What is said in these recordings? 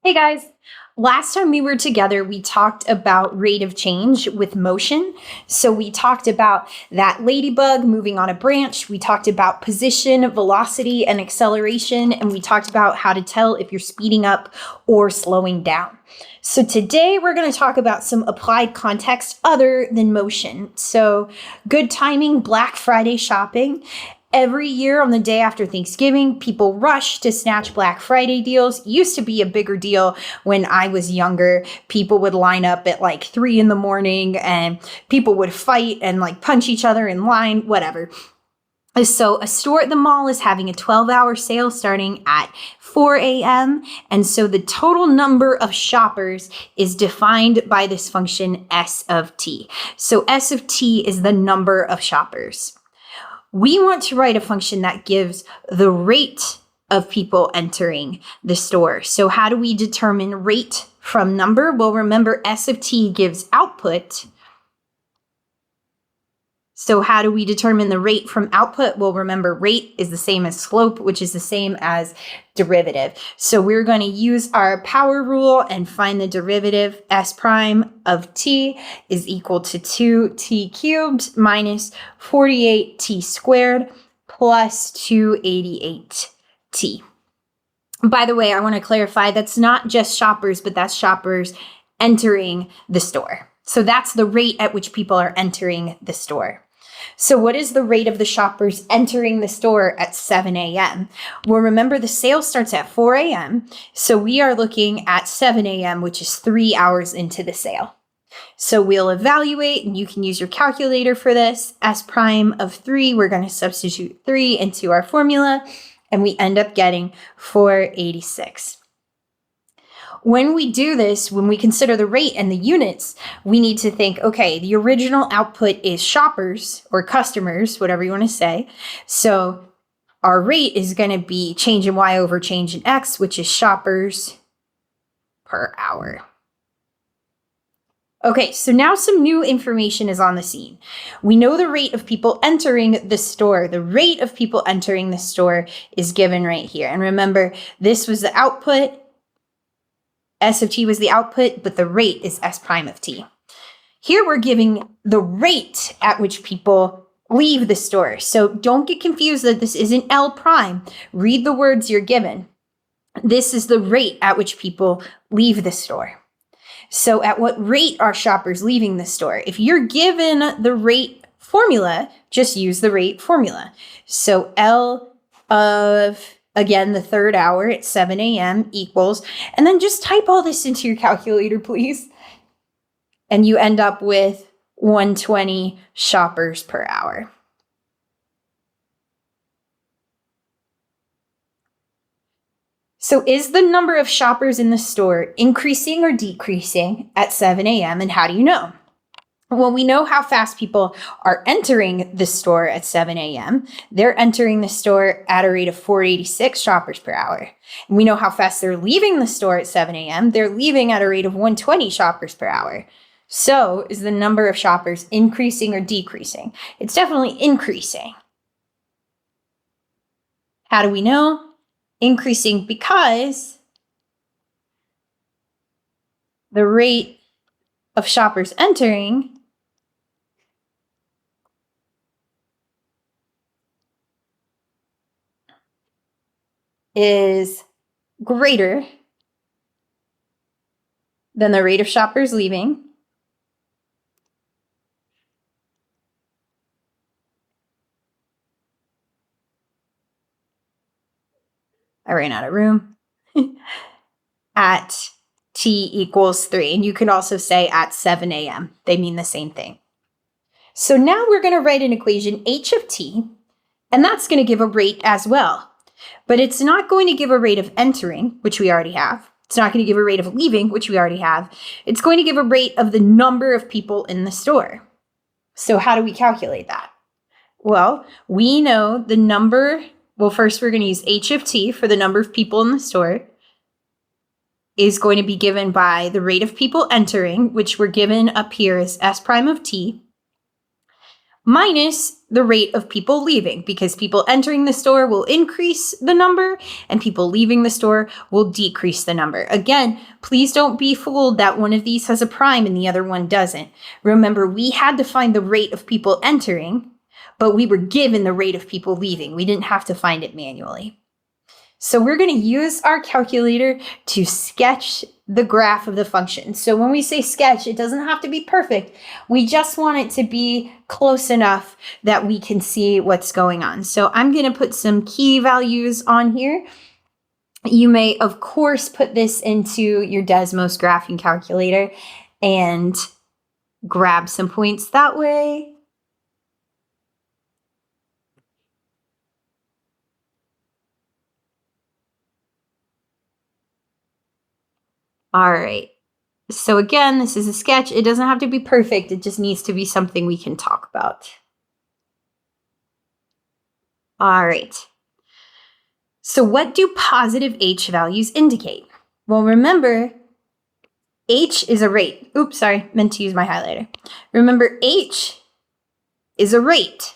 Hey guys, last time we were together, we talked about rate of change with motion. So we talked about that ladybug moving on a branch. We talked about position, velocity, and acceleration. And we talked about how to tell if you're speeding up or slowing down. So today we're going to talk about some applied context other than motion. So good timing, Black Friday shopping. Every year on the day after Thanksgiving, people rush to snatch Black Friday deals. It used to be a bigger deal when I was younger. People would line up at like 3 in the morning and people would fight and like punch each other in line, whatever. So a store at the mall is having a 12-hour sale starting at 4 a.m. And so the total number of shoppers is defined by this function S of t. So S of t is the number of shoppers. We want to write a function that gives the rate of people entering the store. So how do we determine rate from number? Well, remember S of t gives output. So how do we determine the rate from output? Well, remember rate is the same as slope, which is the same as derivative. So we're going to use our power rule and find the derivative. S prime of t is equal to 2t cubed minus 48t squared plus 288t. By the way, I want to clarify that's not just shoppers, but that's shoppers entering the store. So that's the rate at which people are entering the store. So what is the rate of the shoppers entering the store at 7 a.m.? Well, remember the sale starts at 4 a.m. So we are looking at 7 a.m., which is 3 hours into the sale. So we'll evaluate, and you can use your calculator for this. S prime of 3, we're going to substitute 3 into our formula, and we end up getting 486. When we do this, when we consider the rate and the units, we need to think, okay, the original output is shoppers or customers, whatever you want to say. So our rate is going to be change in Y over change in X, which is shoppers per hour. Okay, so now some new information is on the scene. We know the rate of people entering the store. The rate of people entering the store is given right here. And remember, this was the output. S of t was the output, but the rate is S prime of t. Here we're giving the rate at which people leave the store. So don't get confused that this isn't L prime. Read the words you're given. This is the rate at which people leave the store. So at what rate are shoppers leaving the store? If you're given the rate formula, just use the rate formula. So L of, again, the third hour at 7 a.m. equals, and then just type all this into your calculator, please. And you end up with 120 shoppers per hour. So is the number of shoppers in the store increasing or decreasing at 7 a.m.? And how do you know? Well, we know how fast people are entering the store at 7 a.m. They're entering the store at a rate of 486 shoppers per hour. And we know how fast they're leaving the store at 7 a.m. They're leaving at a rate of 120 shoppers per hour. So is the number of shoppers increasing or decreasing? It's definitely increasing. How do we know? Increasing because the rate of shoppers entering is greater than the rate of shoppers leaving. I ran out of room. At t equals 3. And you can also say at 7 a.m. They mean the same thing. So now we're going to write an equation h of t, and that's going to give a rate as well. But it's not going to give a rate of entering, which we already have. It's not going to give a rate of leaving, which we already have. It's going to give a rate of the number of people in the store. So how do we calculate that? Well, we know the number. Well, first we're going to use h of t for the number of people in the store is going to be given by the rate of people entering, which we're given up here as S prime of t, minus the rate of people leaving, because people entering the store will increase the number and people leaving the store will decrease the number. Again, please don't be fooled that one of these has a prime and the other one doesn't. Remember, we had to find the rate of people entering, but we were given the rate of people leaving. We didn't have to find it manually. So we're going to use our calculator to sketch the graph of the function. So when we say sketch, it doesn't have to be perfect. We just want it to be close enough that we can see what's going on. So I'm going to put some key values on here. You may, of course, put this into your Desmos graphing calculator and grab some points that way. All right. So again, this is a sketch. It doesn't have to be perfect. It just needs to be something we can talk about. All right. So what do positive H values indicate? Well, remember, H is a rate. Oops, sorry, meant to use my highlighter. Remember, H is a rate.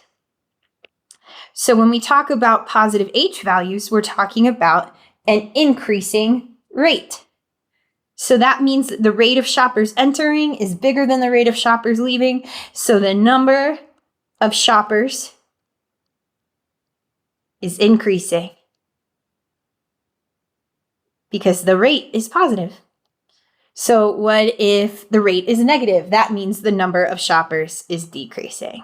So when we talk about positive H values, we're talking about an increasing rate. So that means that the rate of shoppers entering is bigger than the rate of shoppers leaving. So the number of shoppers is increasing because the rate is positive. So what if the rate is negative? That means the number of shoppers is decreasing.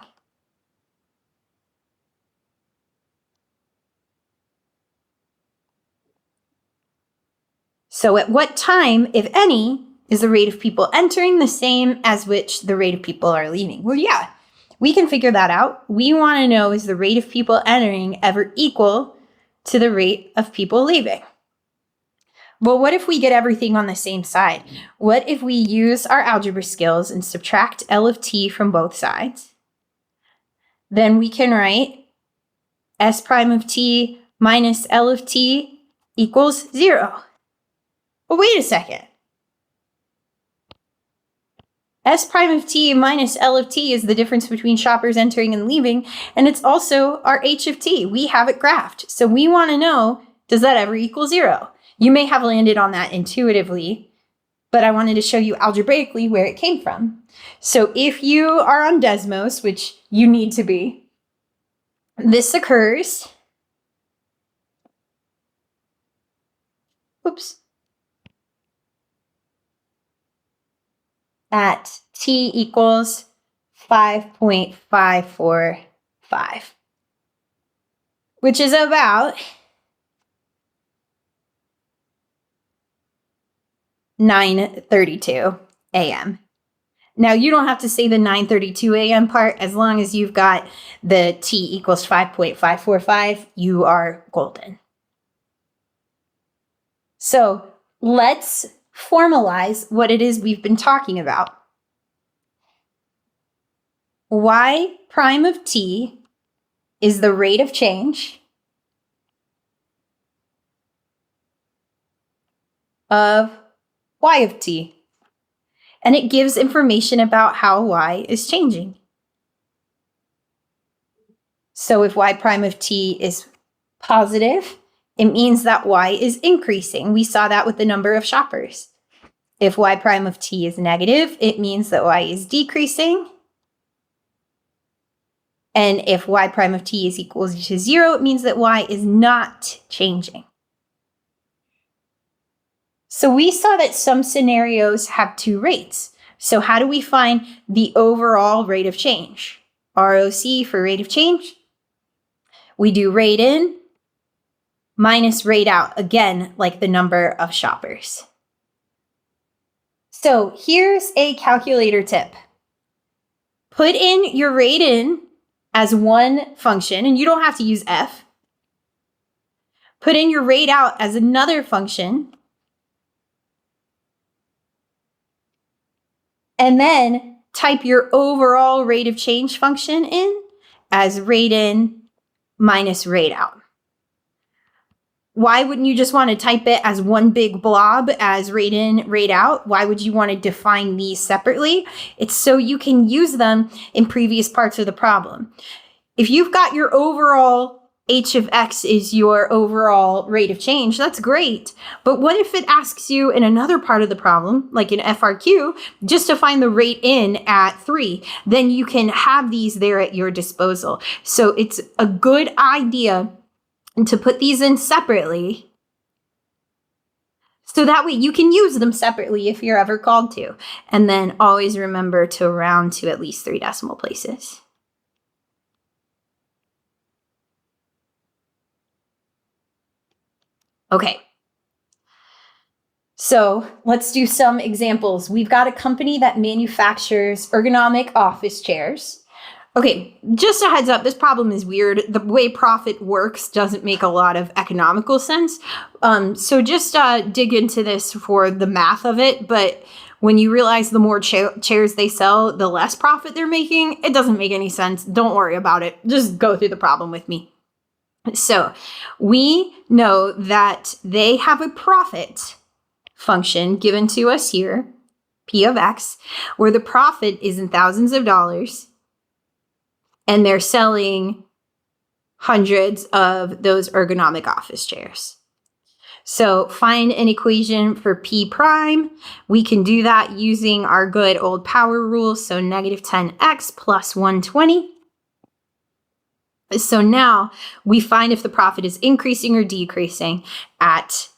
So at what time, if any, is the rate of people entering the same as which the rate of people are leaving? Well, yeah, we can figure that out. We want to know, is the rate of people entering ever equal to the rate of people leaving? Well, what if we get everything on the same side? What if we use our algebra skills and subtract L of t from both sides? Then we can write S prime of t minus L of t equals 0. Well, wait a second. S prime of t minus L of t is the difference between shoppers entering and leaving, and it's also our H of t. We have it graphed. So we want to know, does that ever equal 0? You may have landed on that intuitively, but I wanted to show you algebraically where it came from. So if you are on Desmos, which you need to be, this occurs, at t equals 5.545, which is about 9:32 a.m. Now, you don't have to say the 9:32 a.m. part. As long as you've got the t equals 5.545, you are golden. So let's formalize what it is we've been talking about. Y prime of t is the rate of change of y of t. And it gives information about how y is changing. So if y prime of t is positive, it means that y is increasing. We saw that with the number of shoppers. If y prime of t is negative, it means that y is decreasing. And if y prime of t is equal to 0, it means that y is not changing. So we saw that some scenarios have two rates. So how do we find the overall rate of change? ROC for rate of change. We do rate in minus rate out, again, like the number of shoppers. So here's a calculator tip. Put in your rate in as one function, and you don't have to use f. Put in your rate out as another function, and then type your overall rate of change function in as rate in minus rate out. Why wouldn't you just want to type it as one big blob as rate in, rate out? Why would you want to define these separately? It's so you can use them in previous parts of the problem. If you've got your overall h of x is your overall rate of change, that's great. But what if it asks you in another part of the problem, like in FRQ, just to find the rate in at 3? Then you can have these there at your disposal. So it's a good idea to put these in separately, so that way you can use them separately if you're ever called to. And then always remember to round to at least 3 decimal places. Okay. So let's do some examples. We've got a company that manufactures ergonomic office chairs. Okay, just a heads up, this problem is weird. The way profit works doesn't make a lot of economical sense. So just dig into this for the math of it. But when you realize the more chairs they sell, the less profit they're making, it doesn't make any sense. Don't worry about it. Just go through the problem with me. So we know that they have a profit function given to us here, P of X, where the profit is in thousands of dollars, and they're selling hundreds of those ergonomic office chairs. So find an equation for P prime. We can do that using our good old power rule, so negative 10x plus 120. So now we find if the profit is increasing or decreasing at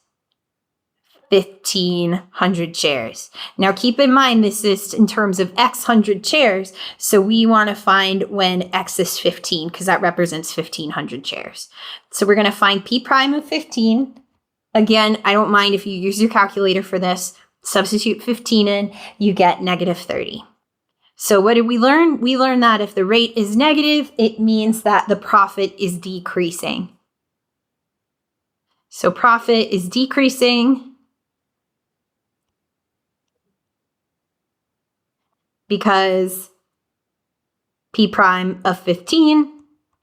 1,500 chairs. Now keep in mind this is in terms of X hundred chairs, so we want to find when X is 15 because that represents 1,500 chairs. So we're going to find P prime of 15. Again, I don't mind if you use your calculator for this. Substitute 15 in, you get negative 30. So what did we learn? We learned that if the rate is negative, it means that the profit is decreasing. So profit is decreasing because P prime of 15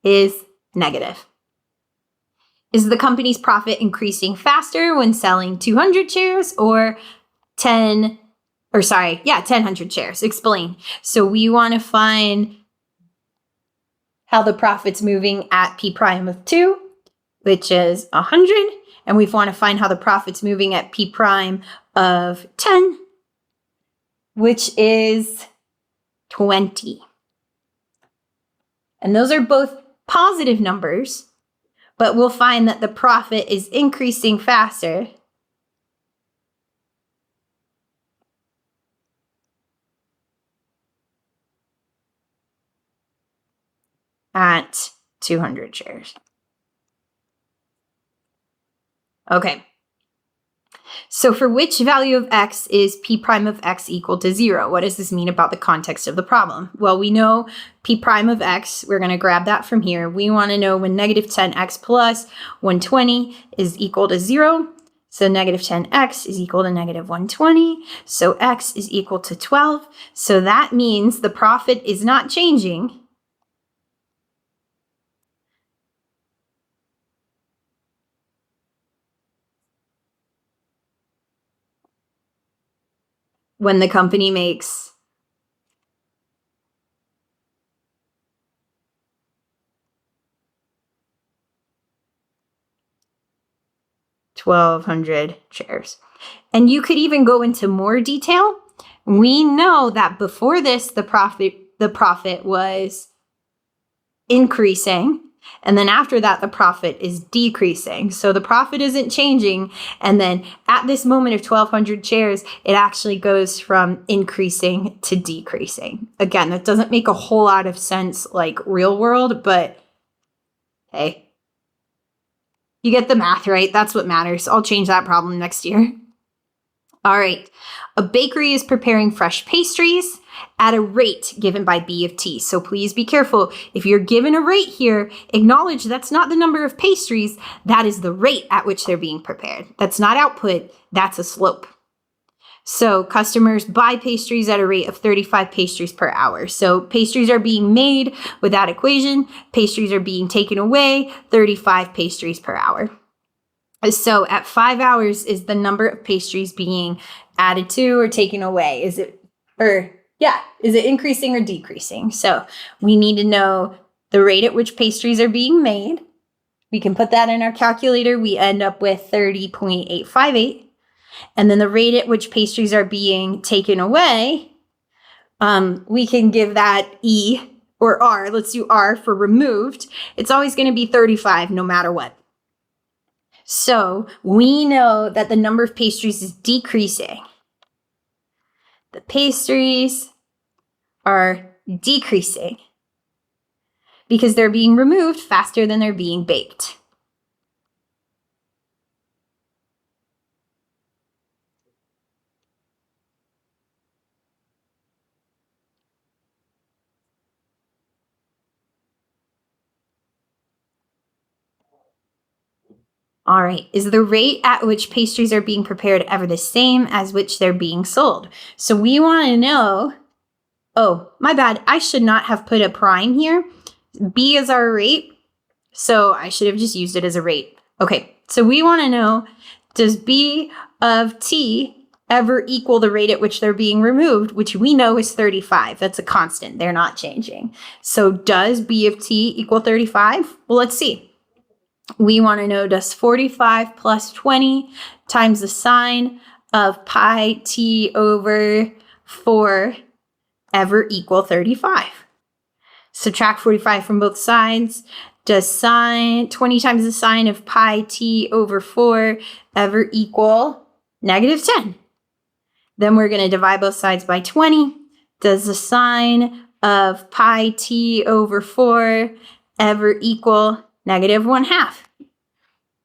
is negative. Is the company's profit increasing faster when selling 200 chairs or 1,000 chairs? Explain. So we want to find how the profit's moving at P prime of 2, which is 100. And we want to find how the profit's moving at P prime of 10, which is 20. And those are both positive numbers, but we'll find that the profit is increasing faster at 200 shares. Okay. So for which value of X is P prime of X equal to 0? What does this mean about the context of the problem? Well, we know P prime of X, we're going to grab that from here. We want to know when negative 10X plus 120 is equal to 0. So negative 10X is equal to negative 120. So X is equal to 12. So that means the profit is not changing. When the company makes $1,200 shares. And you could even go into more detail. We know that before this, the profit was increasing. And then after that, the profit is decreasing. So the profit isn't changing. And then at this moment of 1,200 shares, it actually goes from increasing to decreasing. Again, that doesn't make a whole lot of sense like real world, but hey, you get the math, right? That's what matters. I'll change that problem next year. All right. A bakery is preparing fresh pastries at a rate given by B of T. So please be careful. If you're given a rate here, acknowledge that's not the number of pastries. That is the rate at which they're being prepared. That's not output. That's a slope. So customers buy pastries at a rate of 35 pastries per hour. So pastries are being made with that equation. Pastries are being taken away, 35 pastries per hour. So at 5 hours is the number of pastries being added to or taken away. Is it increasing or decreasing? So we need to know the rate at which pastries are being made. We can put that in our calculator. We end up with 30.858. And then the rate at which pastries are being taken away, we can give that E or R. Let's do R for removed. It's always going to be 35 no matter what. So we know that the number of pastries is decreasing. The pastries are decreasing because they're being removed faster than they're being baked. All right, is the rate at which pastries are being prepared ever the same as which they're being sold? So we want to know, oh, my bad, I should not have put a prime here. B is our rate, so I should have just used it as a rate. Okay, so we want to know, does B of T ever equal the rate at which they're being removed, which we know is 35. That's a constant, they're not changing. So does B of T equal 35? Well, let's see. We want to know, does 45 plus 20 times the sine of pi t over 4 ever equal 35? Subtract 45 from both sides. Does sine 20 times the sine of pi t over 4 ever equal -10? Then we're going to divide both sides by 20. Does the sine of pi t over 4 ever equal -1/2?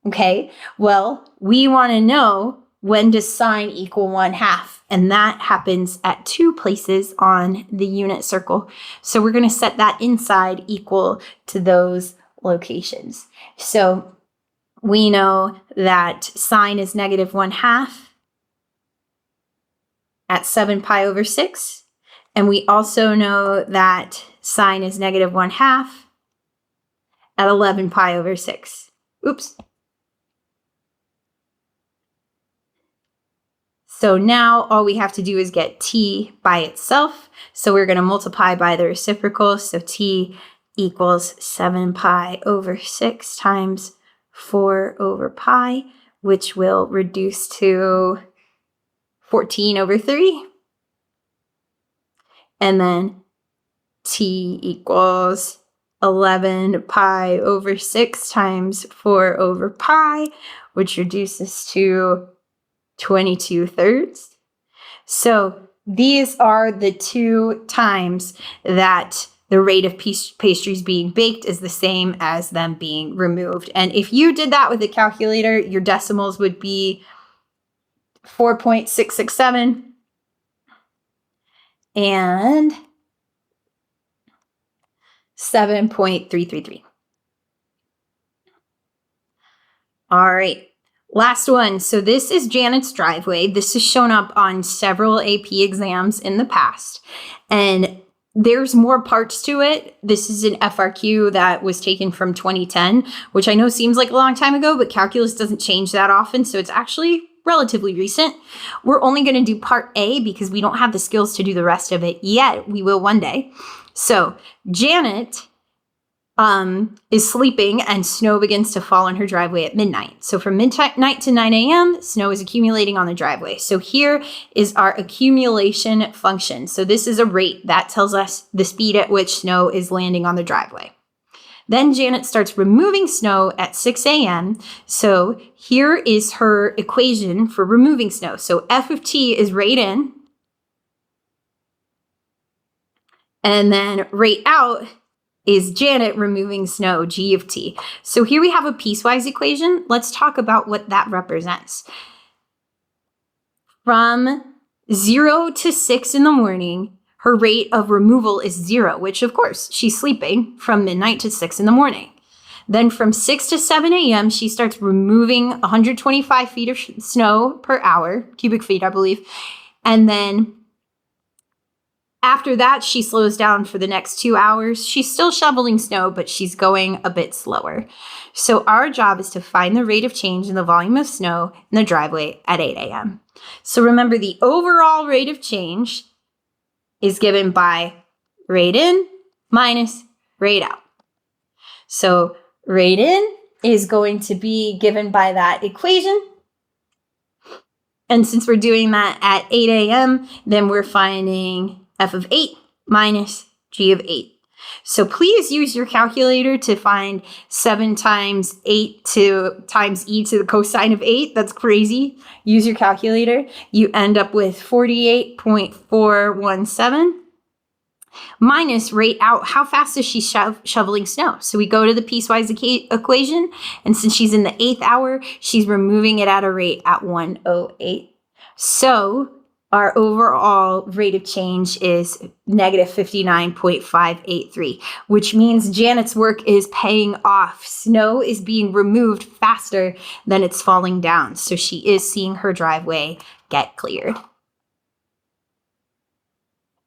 Okay, well, we want to know, when does sine equal 1/2? And that happens at 2 places on the unit circle. So we're going to set that inside equal to those locations. So we know that sine is -1/2 at 7 pi over 6. And we also know that sine is -1/2 at 11 pi over 6. Oops. So now all we have to do is get t by itself. So we're going to multiply by the reciprocal. So t equals 7 pi over 6 times 4 over pi, which will reduce to 14 over 3. And then t equals 11 pi over 6 times 4 over pi, which reduces to 22/3. So these are the 2 times that the rate of pastries being baked is the same as them being removed. And if you did that with a calculator, your decimals would be 4.667 and 7.333. All right. Last one. So this is Janet's driveway. This has shown up on several AP exams in the past. And there's more parts to it. This is an FRQ that was taken from 2010, which I know seems like a long time ago, but calculus doesn't change that often. So it's actually relatively recent. We're only going to do part A because we don't have the skills to do the rest of it yet. We will one day. So Janet is sleeping and snow begins to fall on her driveway at midnight. So from midnight to 9 a.m., snow is accumulating on the driveway. So here is our accumulation function. So this is a rate that tells us the speed at which snow is landing on the driveway. Then Janet starts removing snow at 6 a.m. So here is her equation for removing snow. So F of t is rate in, and then rate out is Janet removing snow, G of t. So here we have a piecewise equation. Let's talk about what that represents. From 0 to 6 in the morning, her rate of removal is 0, which of course she's sleeping from midnight to 6 in the morning. Then from 6 to 7 a.m., she starts removing 125 feet of snow per hour, cubic feet, I believe. And then After that, she slows down for the next 2 hours. She's still shoveling snow, but she's going a bit slower. So our job is to find the rate of change in the volume of snow in the driveway at 8 a.m. So remember, the overall rate of change is given by rate in minus rate out. So rate in is going to be given by that equation. And since we're doing that at 8 a.m., then we're finding f of 8 minus g of 8. So please use your calculator to find 7 times 8 times e to the cosine of 8. That's crazy. Use your calculator. You end up with 48.417 minus rate out. How fast is she shoveling snow? So we go to the piecewise equation, and since she's in the 8th hour, she's removing it at a rate at 108. So our overall rate of change is negative 59.583, which means Janet's work is paying off. Snow is being removed faster than it's falling down. So she is seeing her driveway get cleared.